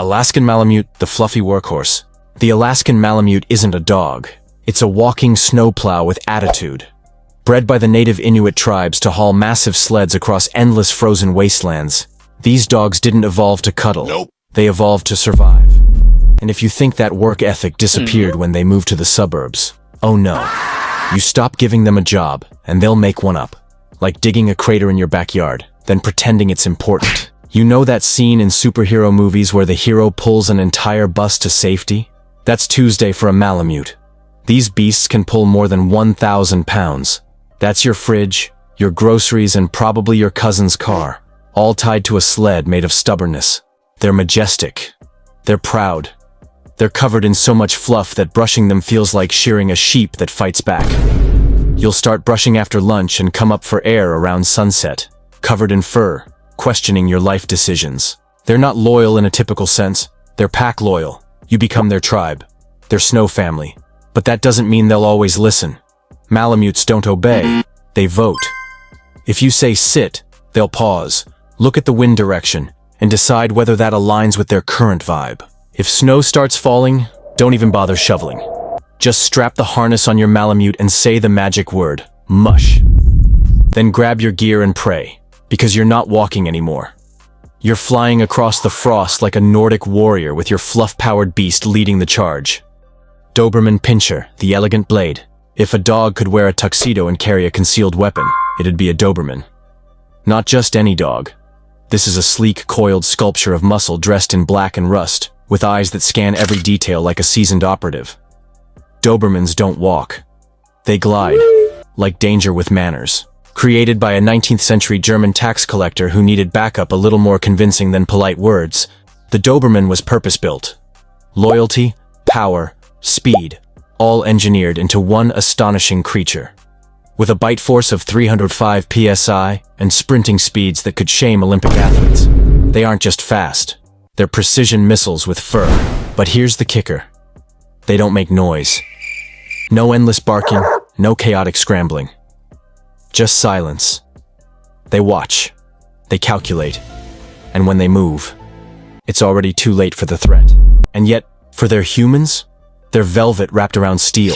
Alaskan Malamute, the fluffy workhorse. The Alaskan Malamute isn't a dog. It's a walking snowplow with attitude. Bred by the native Inuit tribes to haul massive sleds across endless frozen wastelands, these dogs didn't evolve to cuddle. Nope. They evolved to survive. And if you think that work ethic disappeared when they moved to the suburbs, oh no. You stop giving them a job, and they'll make one up. Like digging a crater in your backyard, then pretending it's important. You know that scene in superhero movies where the hero pulls an entire bus to safety? That's Tuesday for a Malamute. These beasts can pull more than 1,000 pounds. That's your fridge, your groceries, and probably your cousin's car, all tied to a sled made of stubbornness. They're majestic. They're proud. They're covered in so much fluff that brushing them feels like shearing a sheep that fights back. You'll start brushing after lunch and come up for air around sunset, covered in fur, questioning your life decisions. They're not loyal in a typical sense. They're pack loyal. You become their tribe, their snow family. But that doesn't mean they'll always listen. Malamutes don't obey, they vote. If you say sit, they'll pause, look at the wind direction, and decide whether that aligns with their current vibe. If snow starts falling, don't even bother shoveling. Just strap the harness on your Malamute and say the magic word, mush. Then grab your gear and pray, because you're not walking anymore. You're flying across the frost like a Nordic warrior with your fluff-powered beast leading the charge. Doberman Pinscher, the elegant blade. If a dog could wear a tuxedo and carry a concealed weapon, it'd be a Doberman. Not just any dog. This is a sleek, coiled sculpture of muscle dressed in black and rust, with eyes that scan every detail like a seasoned operative. Dobermans don't walk. They glide, like danger with manners. Created by a 19th century German tax collector who needed backup a little more convincing than polite words, the Doberman was purpose-built. Loyalty, power, speed, all engineered into one astonishing creature. With a bite force of 305 psi and sprinting speeds that could shame Olympic athletes, they aren't just fast. They're precision missiles with fur. But here's the kicker. They don't make noise. No endless barking, no chaotic scrambling. Just silence. They watch. They calculate. And when they move, it's already too late for the threat. And yet, for their humans, they're velvet wrapped around steel.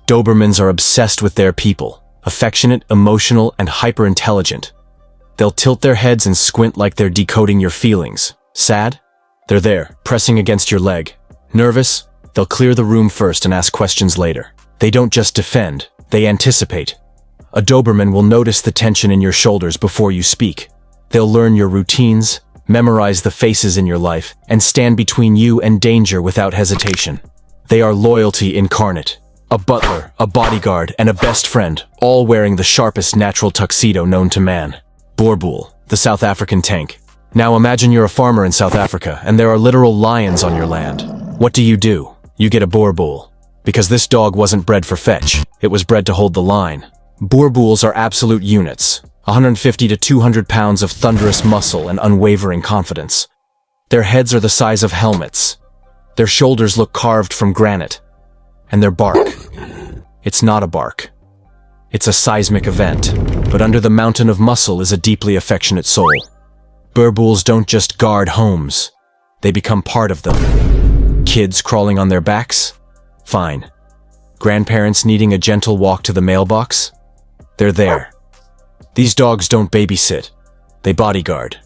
Dobermans are obsessed with their people, affectionate, emotional, and hyper-intelligent. They'll tilt their heads and squint like they're decoding your feelings. Sad? They're there, pressing against your leg. Nervous? They'll clear the room first and ask questions later. They don't just defend, they anticipate. A Doberman will notice the tension in your shoulders before you speak. They'll learn your routines, memorize the faces in your life, and stand between you and danger without hesitation. They are loyalty incarnate. A butler, a bodyguard, and a best friend, all wearing the sharpest natural tuxedo known to man. Boerboel, the South African tank. Now imagine you're a farmer in South Africa, and there are literal lions on your land. What do? You get a Boerboel. Because this dog wasn't bred for fetch, it was bred to hold the line. Boerboels are absolute units, 150 to 200 pounds of thunderous muscle and unwavering confidence. Their heads are the size of helmets. Their shoulders look carved from granite. And their bark. It's not a bark. It's a seismic event, but under the mountain of muscle is a deeply affectionate soul. Boerboels don't just guard homes. They become part of them. Kids crawling on their backs? Fine. Grandparents needing a gentle walk to the mailbox? They're there. These dogs don't babysit. They bodyguard.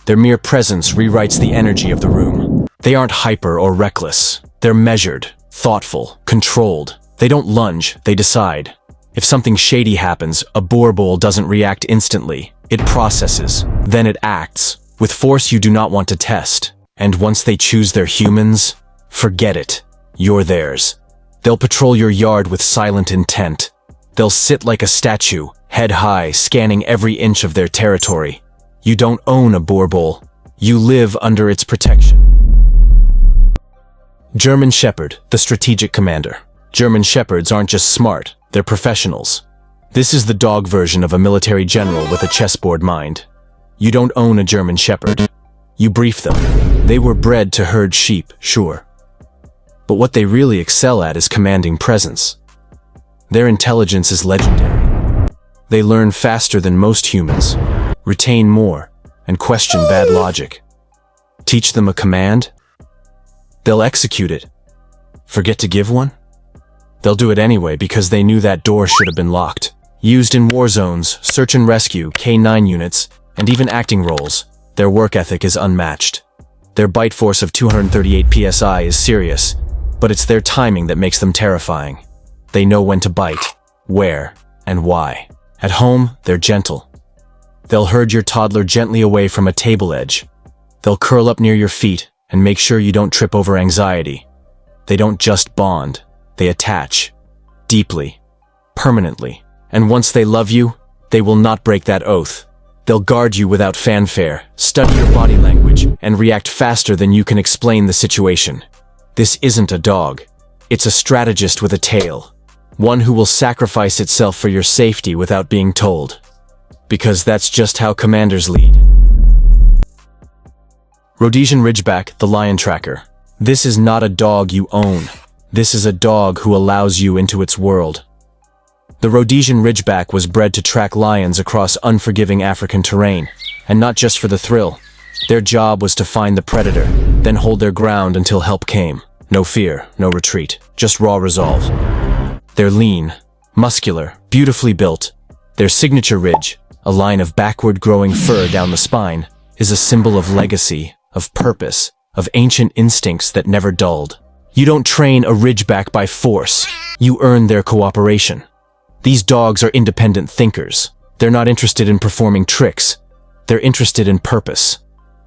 Their mere presence rewrites the energy of the room. They aren't hyper or reckless. They're measured, thoughtful, controlled. They don't lunge, they decide. If something shady happens, a Boerboel doesn't react instantly. It processes, then it acts, with force you do not want to test. And once they choose their humans, forget it. You're theirs. They'll patrol your yard with silent intent. They'll sit like a statue, head high, scanning every inch of their territory. You don't own a Boerboel. You live under its protection. German Shepherd, the strategic commander. German Shepherds aren't just smart, they're professionals. This is the dog version of a military general with a chessboard mind. You don't own a German Shepherd. You brief them. They were bred to herd sheep, sure. But what they really excel at is commanding presence. Their intelligence is legendary. They learn faster than most humans, retain more, and question bad logic. Teach them a command, They'll execute it. Forget to give one? They'll do it anyway because they knew that door should have been locked. Used in war zones, search and rescue, K9 units, and even acting roles, their work ethic is unmatched. Their bite force of 238 psi is serious, but it's their timing that makes them terrifying. They know when to bite, where, and why. At home, they're gentle. They'll herd your toddler gently away from a table edge. They'll curl up near your feet and make sure you don't trip over anxiety. They don't just bond, they attach. Deeply. Permanently. And once they love you, they will not break that oath. They'll guard you without fanfare, study your body language, and react faster than you can explain the situation. This isn't a dog. It's a strategist with a tail. One who will sacrifice itself for your safety without being told. Because that's just how commanders lead. Rhodesian Ridgeback, the lion tracker. This is not a dog you own. This is a dog who allows you into its world. The Rhodesian Ridgeback was bred to track lions across unforgiving African terrain, and not just for the thrill. Their job was to find the predator, then hold their ground until help came. No fear, no retreat, just raw resolve. They're lean, muscular, beautifully built. Their signature ridge, a line of backward-growing fur down the spine, is a symbol of legacy, of purpose, of ancient instincts that never dulled. You don't train a Ridgeback by force. You earn their cooperation. These dogs are independent thinkers. They're not interested in performing tricks. They're interested in purpose.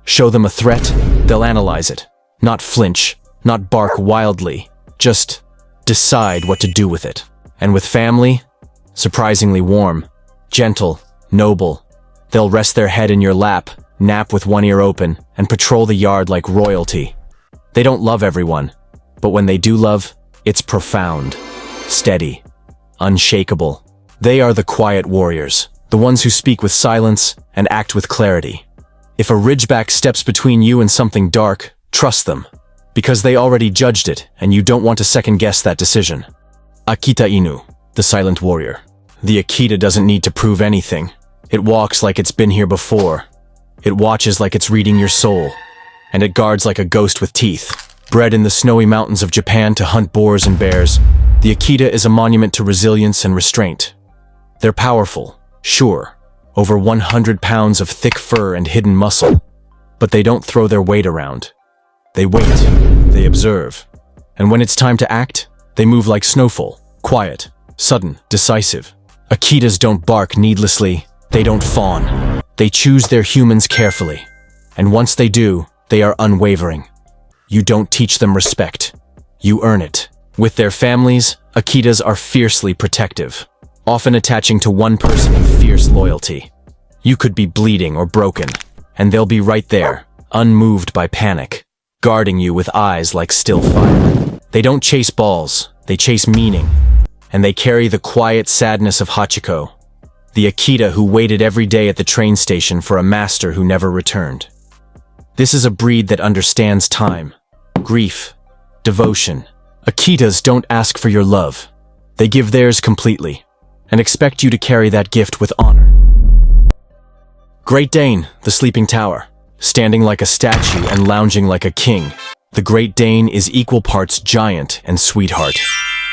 Show them a threat, they'll analyze it. Not flinch, not bark wildly. Just decide what to do with it. And with family, surprisingly warm, gentle, noble. They'll rest their head in your lap, nap with one ear open, and patrol the yard like royalty. They don't love everyone, but when they do love, it's profound, steady, unshakable. They are the quiet warriors, the ones who speak with silence and act with clarity. If a Ridgeback steps between you and something dark, trust them, because they already judged it and you don't want to second-guess that decision. Akita Inu, the silent warrior. The Akita doesn't need to prove anything. It walks like it's been here before. It watches like it's reading your soul. And it guards like a ghost with teeth. Bred in the snowy mountains of Japan to hunt boars and bears, the Akita is a monument to resilience and restraint. They're powerful, sure, over 100 pounds of thick fur and hidden muscle, but they don't throw their weight around. They wait, they observe, and when it's time to act, they move like snowfall, quiet, sudden, decisive. Akitas don't bark needlessly, they don't fawn. They choose their humans carefully, and once they do, they are unwavering. You don't teach them respect. You earn it. With their families, Akitas are fiercely protective, often attaching to one person with fierce loyalty. You could be bleeding or broken, and they'll be right there, unmoved by panic, guarding you with eyes like still fire. They don't chase balls, they chase meaning, and they carry the quiet sadness of Hachiko, the Akita who waited every day at the train station for a master who never returned. This is a breed that understands time, grief, devotion. Akitas don't ask for your love. They give theirs completely, and expect you to carry that gift with honor. Great Dane, the sleeping tower, standing like a statue and lounging like a king. The Great Dane is equal parts giant and sweetheart.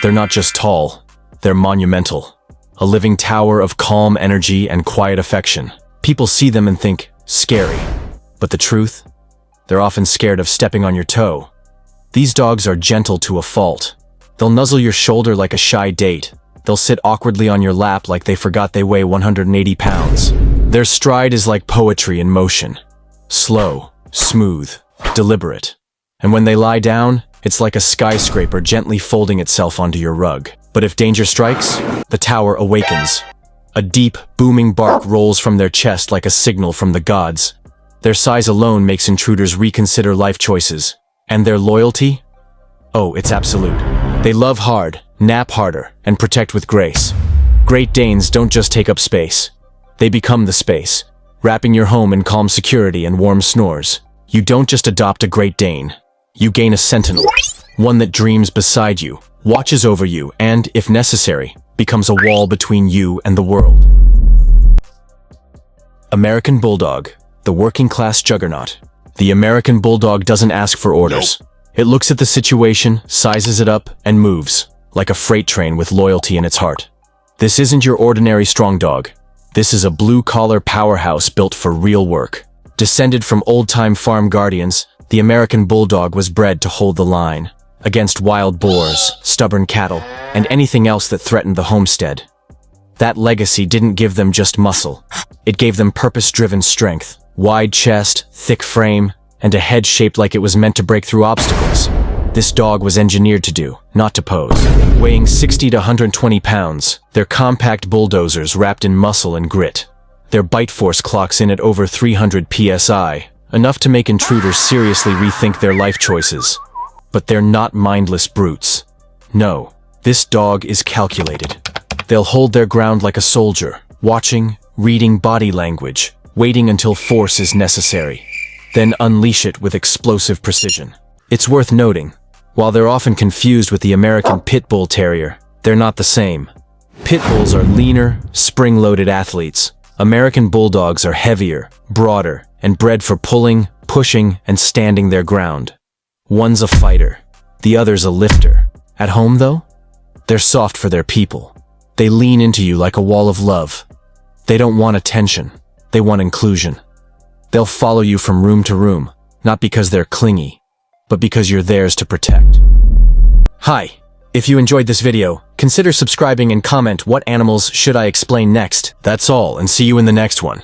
They're not just tall, they're monumental. A living tower of calm energy and quiet affection. People see them and think, scary. But the truth? They're often scared of stepping on your toe. These dogs are gentle to a fault. They'll nuzzle your shoulder like a shy date. They'll sit awkwardly on your lap like they forgot they weigh 180 pounds. Their stride is like poetry in motion. Slow, smooth, deliberate. And when they lie down, it's like a skyscraper gently folding itself onto your rug. But if danger strikes, the tower awakens. A deep, booming bark rolls from their chest like a signal from the gods. Their size alone makes intruders reconsider life choices. And their loyalty? Oh, it's absolute. They love hard, nap harder, and protect with grace. Great Danes don't just take up space. They become the space, wrapping your home in calm security and warm snores. You don't just adopt a Great Dane. You gain a sentinel, one that dreams beside you, watches over you, and, if necessary, becomes a wall between you and the world. American Bulldog, the working-class juggernaut. The American Bulldog doesn't ask for orders. It looks at the situation, sizes it up, and moves, like a freight train with loyalty in its heart. This isn't your ordinary strong dog. This is a blue-collar powerhouse built for real work. Descended from old-time farm guardians, the American Bulldog was bred to hold the line against wild boars, stubborn cattle, and anything else that threatened the homestead. That legacy didn't give them just muscle. It gave them purpose-driven strength, wide chest, thick frame, and a head shaped like it was meant to break through obstacles. This dog was engineered to do, not to pose. Weighing 60 to 120 pounds, they're compact bulldozers wrapped in muscle and grit. Their bite force clocks in at over 300 psi, enough to make intruders seriously rethink their life choices. But they're not mindless brutes. No, this dog is calculated. They'll hold their ground like a soldier, watching, reading body language, waiting until force is necessary, then unleash it with explosive precision. It's worth noting, while they're often confused with the American Pit Bull Terrier, they're not the same. Pit Bulls are leaner, spring-loaded athletes. American Bulldogs are heavier, broader, and bred for pulling, pushing, and standing their ground. One's a fighter, the other's a lifter. At home, though, they're soft for their people. They lean into you like a wall of love. They don't want attention, they want inclusion. They'll follow you from room to room, not because they're clingy, but because you're theirs to protect. Hi, if you enjoyed this video, consider subscribing and comment what animals should I explain next. That's all, and see you in the next one.